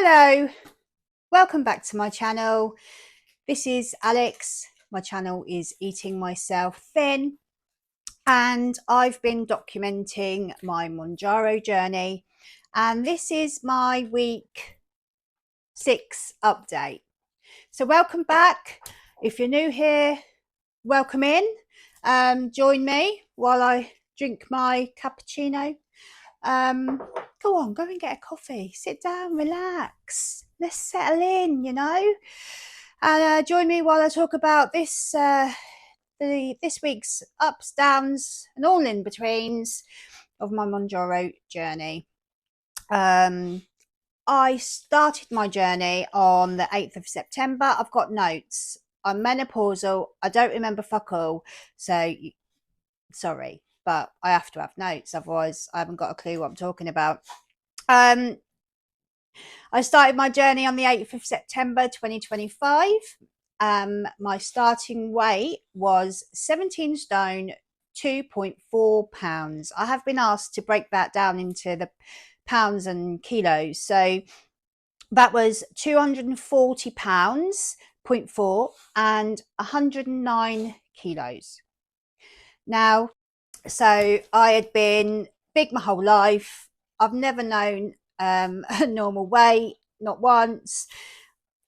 Hello, welcome back to my channel. This is Alex. My channel is Eating Myself Thin, and I've been documenting my Mounjaro journey, and this is my week 6 update. So welcome back. If you're new here, welcome in. Join me while I drink my cappuccino. Go on, go and get a coffee, sit down, relax, let's settle in, and join me while I talk about this this week's ups, downs and all in betweens of my Mounjaro journey. I started my journey on the 8th of September. I've got notes. I'm menopausal. I don't remember fuck all, so sorry, but I have to have notes, otherwise I haven't got a clue what I'm talking about. I started my journey on the 8th of September 2025. My starting weight was 17 stone 2.4 pounds. I have been asked to break that down into the pounds and kilos, so that was 240 pounds 0.4 and 109 kilos. Now, so I had been big my whole life. I've never known a normal weight, not once.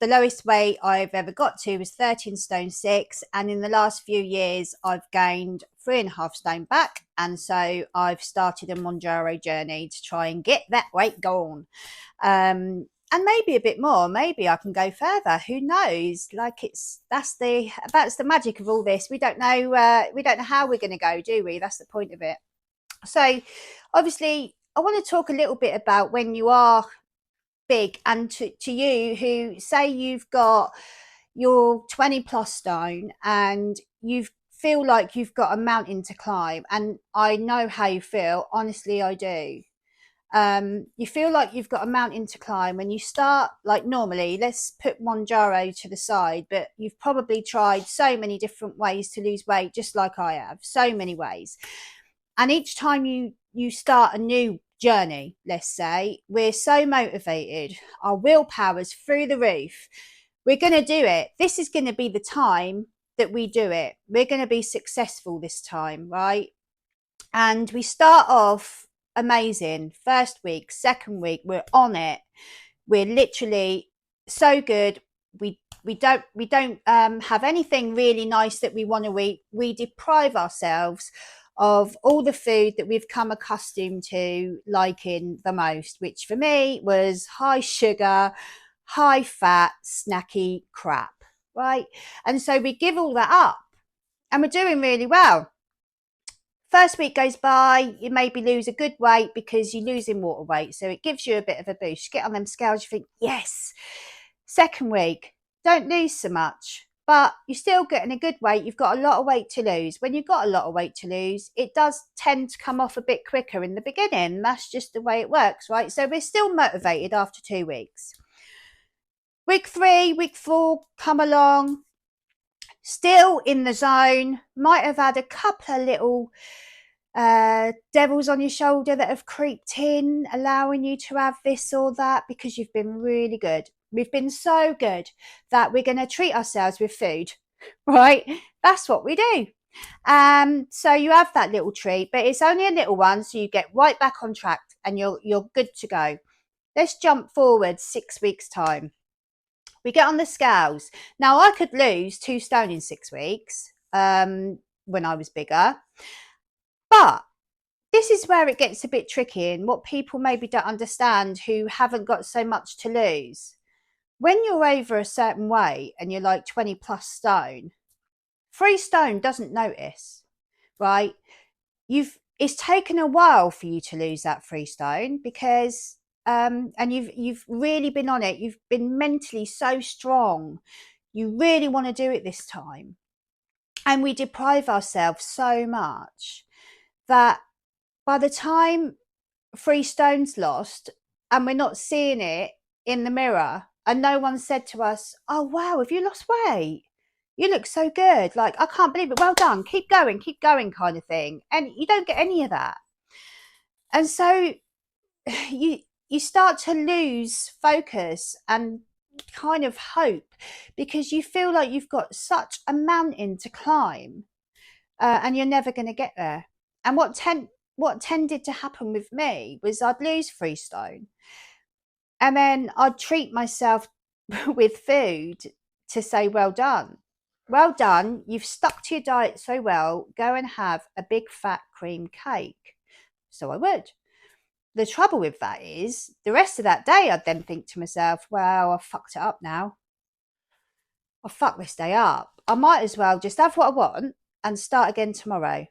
The lowest weight I've ever got to was 13 stone 6, and in the last few years I've gained 3.5 stone back, and so I've started a Mounjaro journey to try and get that weight gone. And maybe a bit more. Maybe I can go further. Who knows? Like that's the magic of all this. We don't know how we're going to go, do we? That's the point of it. So obviously I want to talk a little bit about when you are big, and to you who say you've got your 20 plus stone and you feel like you've got a mountain to climb. And I know how you feel. Honestly, I do. You feel like you've got a mountain to climb when you start. Like, normally, let's put Mounjaro to the side, but you've probably tried so many different ways to lose weight, just like I have, so many ways. And each time you start a new journey, let's say, we're so motivated, our willpower's through the roof, we're going to do it. This is going to be the time that we do it. We're going to be successful this time, right? And we start off amazing. First week, second week, we're on it. We're literally so good. We don't have anything really nice that we want to eat. We deprive ourselves of all the food that we've come accustomed to liking the most, which for me was high sugar, high fat, snacky crap, right? And so we give all that up, and we're doing really well. First week goes by, you maybe lose a good weight because you're losing water weight, so it gives you a bit of a boost. You get on them scales, you think, yes. Second week, don't lose so much, but you're still getting a good weight. You've got a lot of weight to lose. When you've got a lot of weight to lose, it does tend to come off a bit quicker in the beginning. That's just the way it works, right? So we're still motivated after 2 weeks. Week 3, week 4 come along, still in the zone. Might have had a couple of little devils on your shoulder that have creeped in, allowing you to have this or that because you've been really good. We've been so good that we're going to treat ourselves with food, right? That's what we do. So you have that little treat, but it's only a little one, so you get right back on track and you're good to go. Let's jump forward 6 weeks time. We get on the scales. Now, I could lose 2 stone in 6 weeks when I was bigger, but this is where it gets a bit tricky, and what people maybe don't understand who haven't got so much to lose. When you're over a certain weight and you're like 20 plus stone, 3 stone doesn't notice, right? It's taken a while for you to lose that 3 stone because and you've really been on it. You've been mentally so strong. You really want to do it this time. And we deprive ourselves so much that by the time 3 stone's lost and we're not seeing it in the mirror, and no one said to us, oh wow, have you lost weight? You look so good. Like, I can't believe it. Well done. Keep going kind of thing. And you don't get any of that. And so you you start to lose focus and kind of hope, because you feel like you've got such a mountain to climb, and you're never going to get there. And what tended to happen with me was I'd lose 3 stone, and then I'd treat myself with food to say, well done. Well done. You've stuck to your diet so well. Go and have a big fat cream cake. So I would. The trouble with that is the rest of that day, I'd then think to myself, well, I've fucked it up now. I've fucked this day up. I might as well just have what I want and start again tomorrow.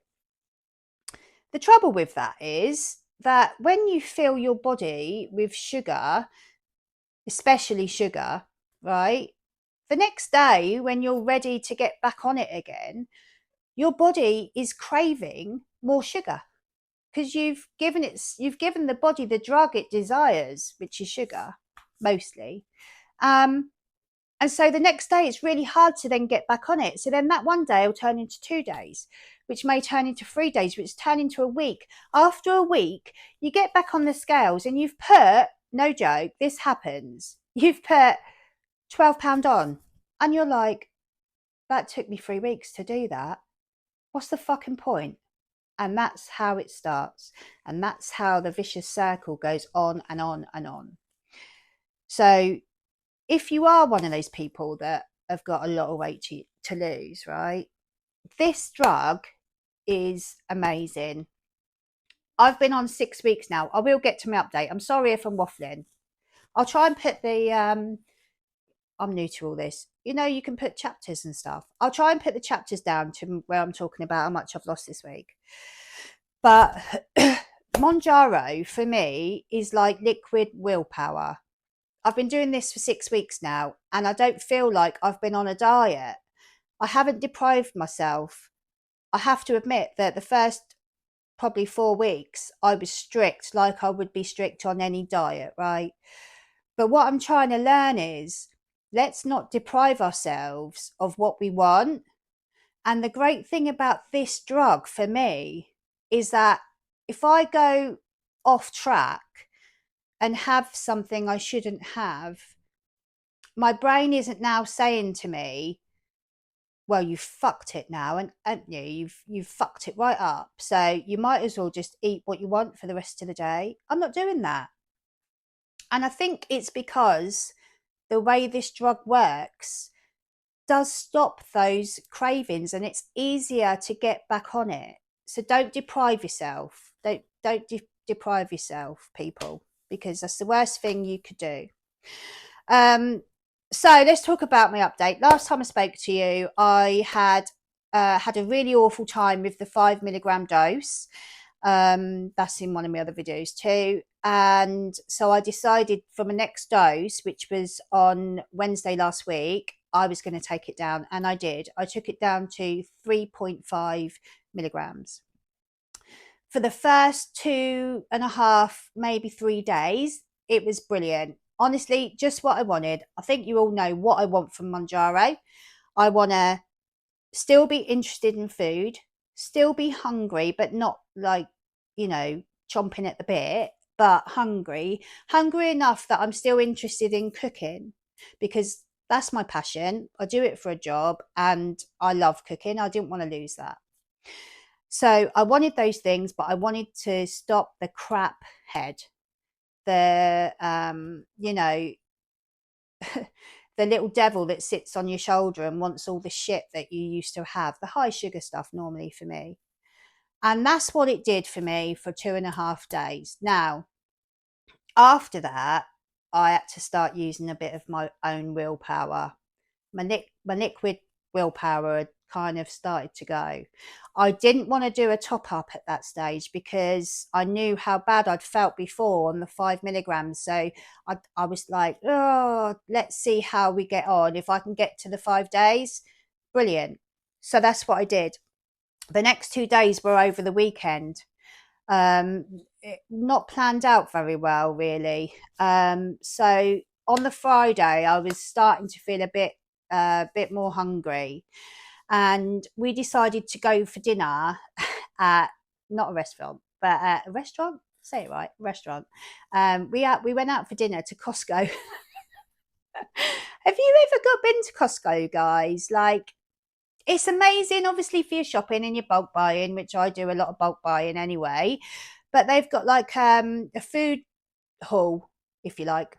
The trouble with that is that when you fill your body with sugar, especially sugar, right, the next day when you're ready to get back on it again, your body is craving more sugar, because you've given the body the drug it desires, which is sugar mostly. And so the next day it's really hard to then get back on it. So then that one day will turn into 2 days, which may turn into 3 days, which turn into a week. After a week, you get back on the scales and you've put, no joke, this happens, you've put £12 on, and you're like, that took me 3 weeks to do that. What's the fucking point? And that's how it starts. And that's how the vicious circle goes on and on and on. So if you are one of those people that have got a lot of weight to lose, right, this drug is amazing. I've been on 6 weeks now. I will get to my update. I'm sorry if I'm waffling. I'll try and put the I'm new to all this. You know, you can put chapters and stuff. I'll try and put the chapters down to where I'm talking about how much I've lost this week. But Mounjaro for me is like liquid willpower. I've been doing this for 6 weeks now, and I don't feel like I've been on a diet. I haven't deprived myself. I have to admit that the first probably 4 weeks, I was strict, like I would be strict on any diet, right? But what I'm trying to learn is, let's not deprive ourselves of what we want. And the great thing about this drug for me is that if I go off track and have something I shouldn't have, my brain isn't now saying to me, well, you've fucked it now, and you've fucked it right up, so you might as well just eat what you want for the rest of the day. I'm not doing that. And I think it's because the way this drug works does stop those cravings, and it's easier to get back on it. So don't deprive yourself. Don't deprive yourself, people, because that's the worst thing you could do. So let's talk about my update. Last time I spoke to you, I had a really awful time with the 5 milligram dose. That's in one of my other videos too. And so I decided for my next dose, which was on Wednesday last week, I was going to take it down, and I did. I took it down to 3.5 milligrams. For the first 2.5, maybe 3 days, it was brilliant. Honestly, just what I wanted. I think you all know what I want from Mounjaro. I want to still be interested in food, still be hungry, but not like, chomping at the bit, but hungry enough that I'm still interested in cooking, because that's my passion. I do it for a job and I love cooking. I didn't want to lose that. So I wanted those things, but I wanted to stop the crap head, the the little devil that sits on your shoulder and wants all the shit that you used to have, the high sugar stuff normally for me. And that's what it did for me for 2.5 days. Now, after that, I had to start using a bit of my own willpower. My liquid willpower had kind of started to go. I didn't want to do a top up at that stage because I knew how bad I'd felt before on the 5 milligrams. So I was like, oh, let's see how we get on. If I can get to the 5 days, brilliant. So that's what I did. The next 2 days were over the weekend. Not planned out very well, really. So on the Friday, I was starting to feel a bit more hungry, and we decided to go for dinner at not a restaurant, but at a restaurant, say it right, restaurant. We went out for dinner to Costco. Have you ever been to Costco, guys? Like, it's amazing, obviously, for your shopping and your bulk buying, which I do a lot of bulk buying anyway. But they've got like a food hall, if you like.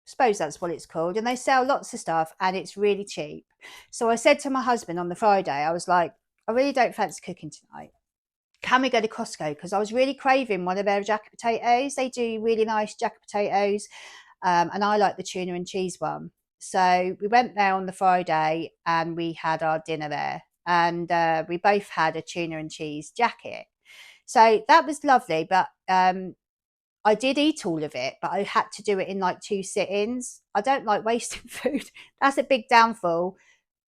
Suppose that's what it's called. And they sell lots of stuff and it's really cheap. So I said to my husband on the Friday, I was like, I really don't fancy cooking tonight. Can we go to Costco? Because I was really craving one of their jacket potatoes. They do really nice jacket potatoes. And I like the tuna and cheese one. So we went there on the Friday and we had our dinner there. And we both had a tuna and cheese jacket. So that was lovely. But I did eat all of it, but I had to do it in like 2 sit-ins. I don't like wasting food. That's a big downfall.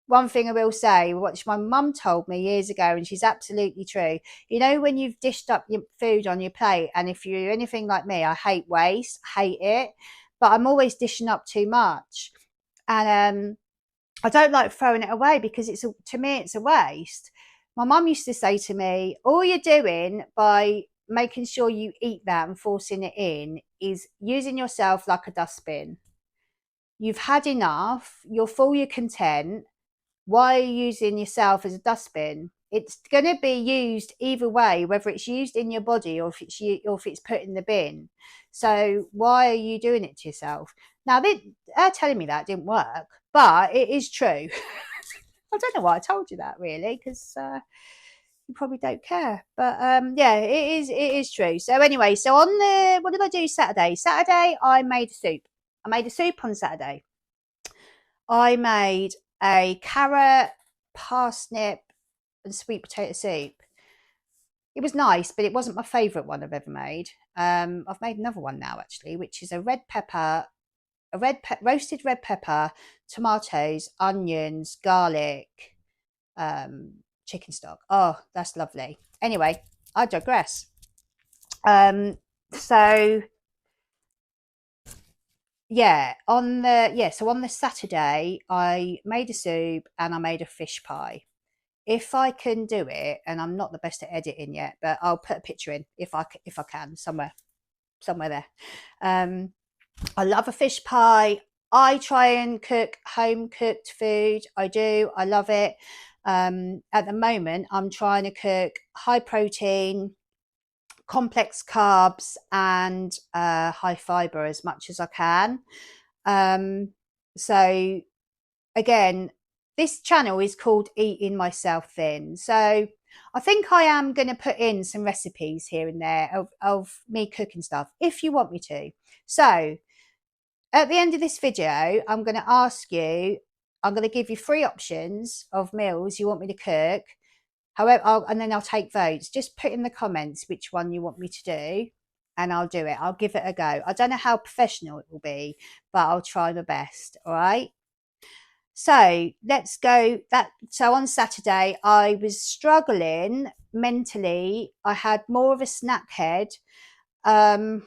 One thing I will say, which my mum told me years ago, and she's absolutely true. You know, when you've dished up your food on your plate, and if you're anything like me, I hate waste, hate it, but I'm always dishing up too much. And I don't like throwing it away because to me, it's a waste. My mum used to say to me, all you're doing by making sure you eat that and forcing it in is using yourself like a dustbin. You've had enough, you're full, you're content. Why are you using yourself as a dustbin? It's going to be used either way, whether it's used in your body or if it's put in the bin. So why are you doing it to yourself? Now, they're telling me that didn't work, but it is true. I don't know why I told you that, really, because you probably don't care. But yeah, it is true. So anyway, so what did I do Saturday? Saturday, I made a soup. I made a soup on Saturday. I made a carrot, parsnip, and sweet potato soup. It was nice, but it wasn't my favourite one I've ever made. I've made another one now, actually, which is a roasted red pepper, tomatoes, onions, garlic, chicken stock. Oh, that's lovely. Anyway, I digress. So yeah, so on the Saturday I made a soup and I made a fish pie. If I can do it, and I'm not the best at editing yet, but I'll put a picture in if I can somewhere there. I love a fish pie. I try and cook home cooked food. I do. I love it. At the moment, I'm trying to cook high protein, complex carbs, and high fiber as much as I can. So again, this channel is called Eating Myself Thin. So I think I am going to put in some recipes here and there of me cooking stuff if you want me to. So at the end of this video, I'm going to give you 3 options of meals you want me to cook. However, and then I'll take votes. Just put in the comments which one you want me to do and I'll do it. I'll give it a go. I don't know how professional it will be, but I'll try my best. All right. So let's go. So on Saturday, I was struggling mentally. I had more of a snack head, and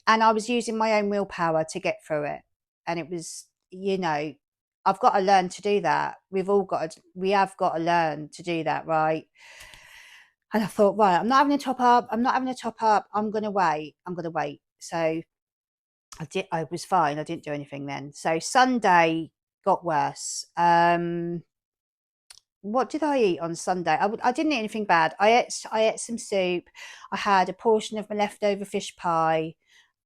I was using my own willpower to get through it. And it was, I've got to learn to do that. We have got to learn to do that, right? And I thought, right, I'm not having a top up. I'm going to wait. So I was fine. I didn't do anything then. So Sunday got worse. What did I eat on Sunday? I didn't eat anything bad. I ate some soup. I had a portion of my leftover fish pie.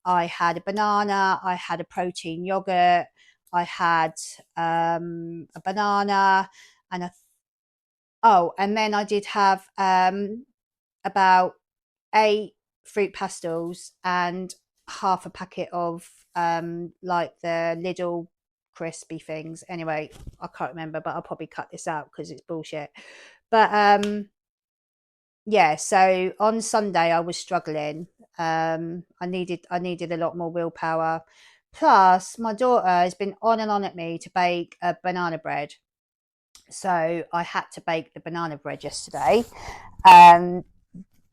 I had a banana. I had a protein yogurt. I had a banana and and then I did have about 8 fruit pastels and half a packet of like the Lidl crispy things. Anyway, I can't remember, but I'll probably cut this out because it's bullshit. But yeah, so on Sunday I was struggling. I needed a lot more willpower. Plus, my daughter has been on and on at me to bake a banana bread. So I had to bake the banana bread yesterday. But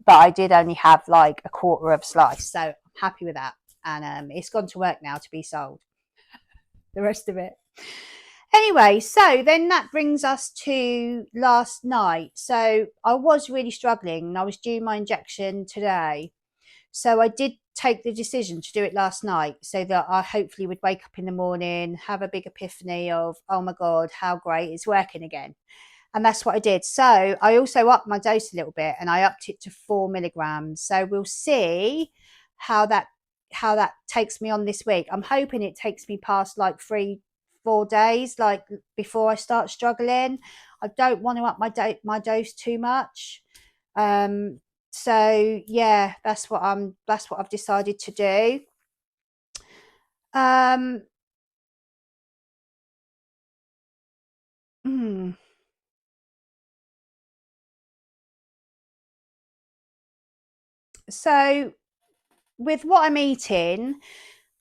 I did only have like a quarter of a slice. So I'm happy with that. And it's gone to work now to be sold. The rest of it. Anyway, so then that brings us to last night. So I was really struggling and I was due my injection today. So I did take the decision to do it last night so that I hopefully would wake up in the morning, have a big epiphany of, oh my God, how great it's working again. And that's what I did. So I also upped my dose a little bit, and I upped it to 4 milligrams. So we'll see how that takes me on this week. I'm hoping it takes me past like 3-4 days, like before I start struggling. I don't want to up my dose too much. So yeah, that's what I've decided to do. So with what I'm eating,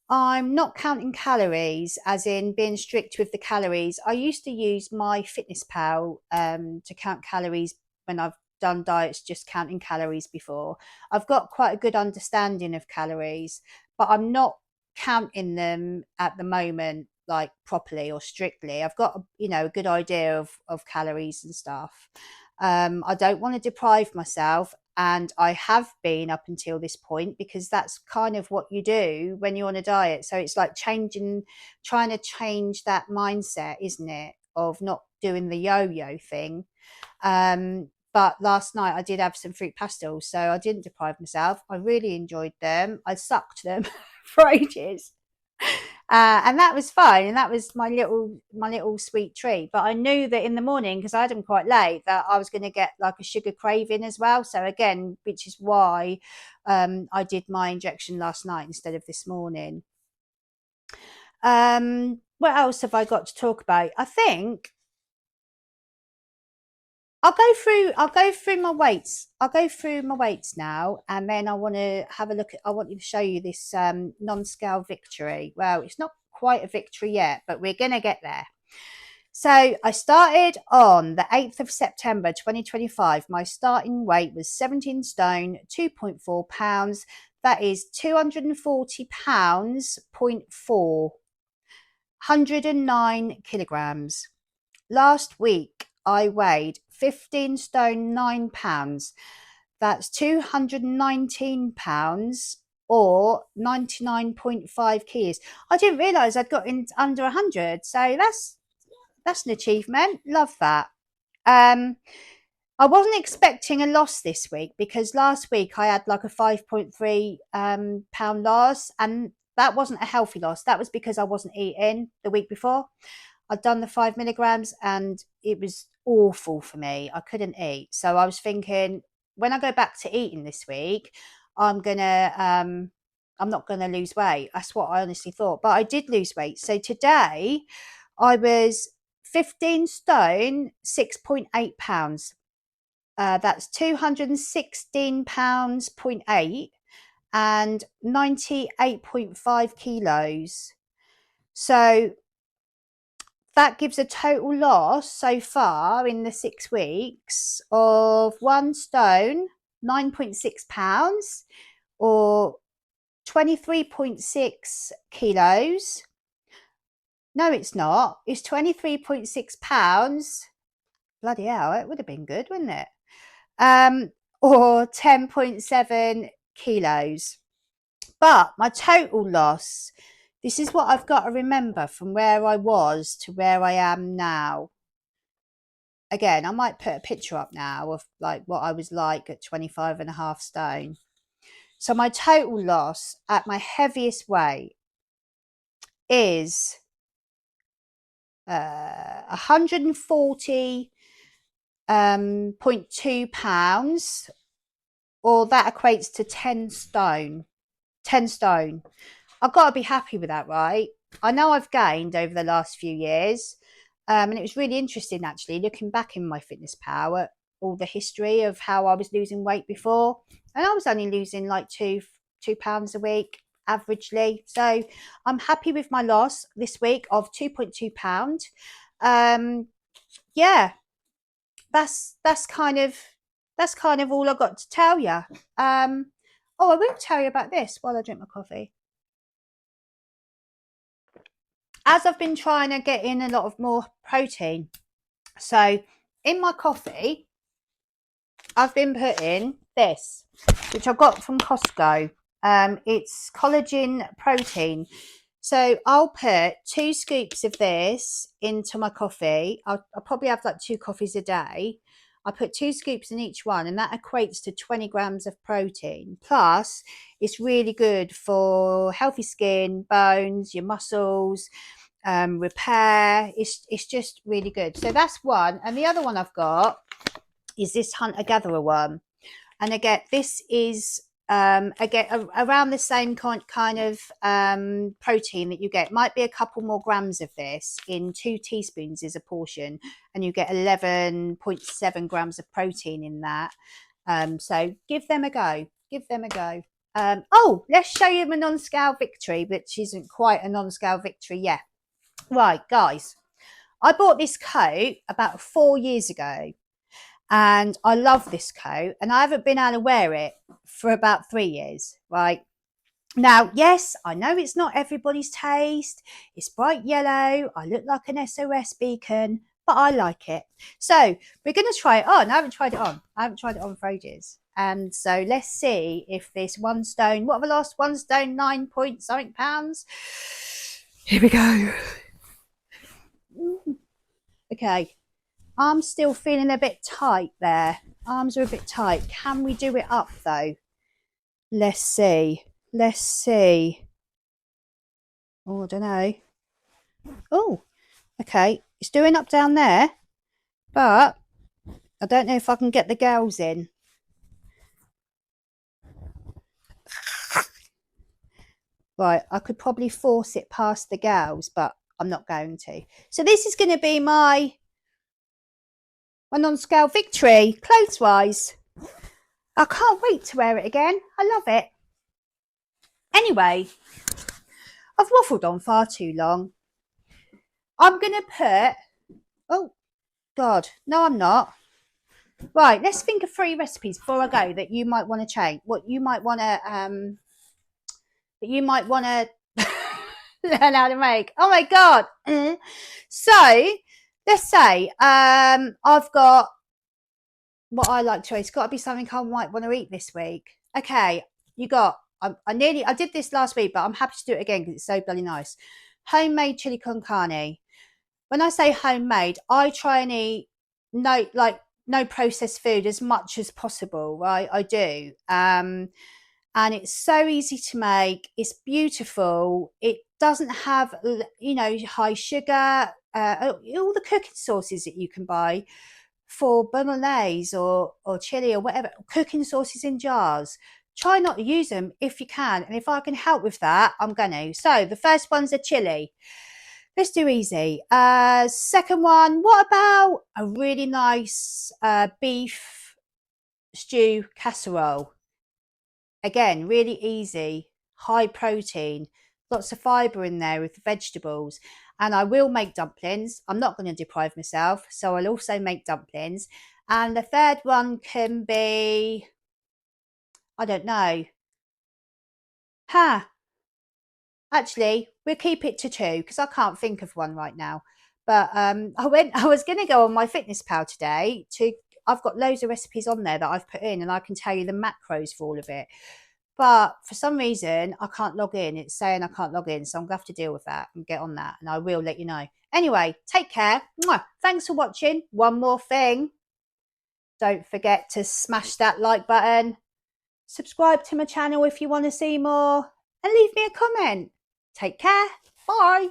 I'm not counting calories, as in being strict with the calories. I used to use my Fitness Pal to count calories when I've done diets, just counting calories before. I've got quite a good understanding of calories, but I'm not counting them at the moment, like properly or strictly. I've got a good idea of calories and stuff. I don't want to deprive myself, and I have been up until this point, because that's kind of what you do when you're on a diet. So it's like trying to change that mindset, isn't it, of not doing the yo-yo thing. But last night I did have some fruit pastels, so I didn't deprive myself. I really enjoyed them. I sucked them for ages. And that was fine, and that was my little sweet treat. But I knew that in the morning, because I had them quite late, that I was going to get like a sugar craving as well. So again, which is why I did my injection last night instead of this morning. What else have I got to talk about? I think I'll go through my weights. I'll go through my weights now, and then I want to have a look at. I want to show you this non-scale victory. Well, it's not quite a victory yet, but we're gonna get there. So I started on the 8th of September 2025. My starting weight was 17 stone, 2.4 pounds. That is 240 pounds, 0.4, 109 kilograms. Last week, I weighed 15 stone, 9 pounds. That's 219 pounds, or 99.5 kilos. I didn't realise I'd got in under 100. So that's an achievement. Love that. I wasn't expecting a loss this week, because last week I had like a 5.3 pound loss, and that wasn't a healthy loss. That was because I wasn't eating the week before. I'd done the 5 milligrams, and it was awful for me. I couldn't eat. So I was thinking, when I go back to eating this week, I'm not gonna lose weight. That's what I honestly thought. But I did lose weight. So today I was 15 stone, 6.8 pounds. That's 216 pounds, 0.8, and 98.5 kilos. So that gives a total loss so far in the 6 weeks of 1 stone, 9.6 pounds, or 23.6 kilos. No, it's not. It's 23.6 pounds. Bloody hell, it would have been good, wouldn't it? Or 10.7 kilos. But my total loss, this is what I've got to remember from where I was to where I am now. Again, I might put a picture up now of like what I was like at 25.5 stone. So my total loss at my heaviest weight is 140.2 pounds, or that equates to 10 stone. 10 stone. I've got to be happy with that, right? I know I've gained over the last few years, and it was really interesting actually looking back in my Fitness Pal at all the history of how I was losing weight before, and I was only losing like 2 pounds a week averagely. So I'm happy with my loss this week of 2.2 pounds. Yeah, that's kind of all I got to tell you. Oh, I will tell you about this while I drink my coffee. As I've been trying to get in a lot of more protein, so in my coffee, I've been putting this, which I got from Costco. It's collagen protein. So I'll put 2 scoops of this into my coffee. I'll probably have like 2 coffees a day. I put 2 scoops in each one, and that equates to 20 grams of protein. Plus, it's really good for healthy skin, bones, your muscles, repair. It's just really good. So that's one. And the other one I've got is this hunter-gatherer one. And again, this is again around the same kind of protein that you get. Might be a couple more grams of this in 2 teaspoons is a portion, and you get 11.7 grams of protein in that. So give them a go. Give them a go. Oh, let's show you my non-scale victory, which isn't quite a non-scale victory yet. Right, guys, I bought this coat about 4 years ago. And I love this coat, and I haven't been able to wear it for about 3 years, right? Now, yes, I know it's not everybody's taste. It's bright yellow. I look like an SOS beacon, but I like it. So we're going to try it on. I haven't tried it on. I haven't tried it on for ages. And so let's see if this 1 stone, what have I lost? 1 stone, 9 point something pounds. Here we go. Okay. Arms still feeling a bit tight there. Arms are a bit tight. Can we do it up though? Let's see. Let's see. Oh, I don't know. Oh, okay. It's doing up down there, but I don't know if I can get the gals in. Right, I could probably force it past the gals, but I'm not going to. So this is going to be my non-scale victory, clothes-wise. I can't wait to wear it again. I love it. Anyway, I've waffled on far too long. I'm going to put... Oh, God. No, I'm not. Right, let's think of 3 recipes before I go that you might want to change. What you might want to... that you might want to learn how to make. Oh, my God. So, let's say I've got what I like to eat. It's got to be something I might want to eat this week. Okay, you got... I did this last week, but I'm happy to do it again because it's so bloody nice. Homemade chili con carne. When I say homemade, I try and eat no processed food as much as possible, right? I do. And it's so easy to make. It's beautiful. It doesn't have, high sugar. All the cooking sauces that you can buy for bolognese or chili or whatever, cooking sauces in jars. Try not to use them if you can. And if I can help with that, I'm going to. So the first one's a chili. Let's do easy. Second one, what about a really nice beef stew casserole? Again, really easy, high protein, lots of fibre in there with the vegetables. And I will make dumplings. I'm not going to deprive myself, so I'll also make dumplings. And the third one can be... I don't know. Actually, we'll keep it to 2 because I can't think of one right now. But I was going to go on my Fitness Pal today I've got loads of recipes on there that I've put in, and I can tell you the macros for all of it. But for some reason, I can't log in. It's saying I can't log in, so I'm going to have to deal with that and get on that, and I will let you know. Anyway, take care. Mwah. Thanks for watching. One more thing. Don't forget to smash that like button. Subscribe to my channel if you want to see more, and leave me a comment. Take care. Bye.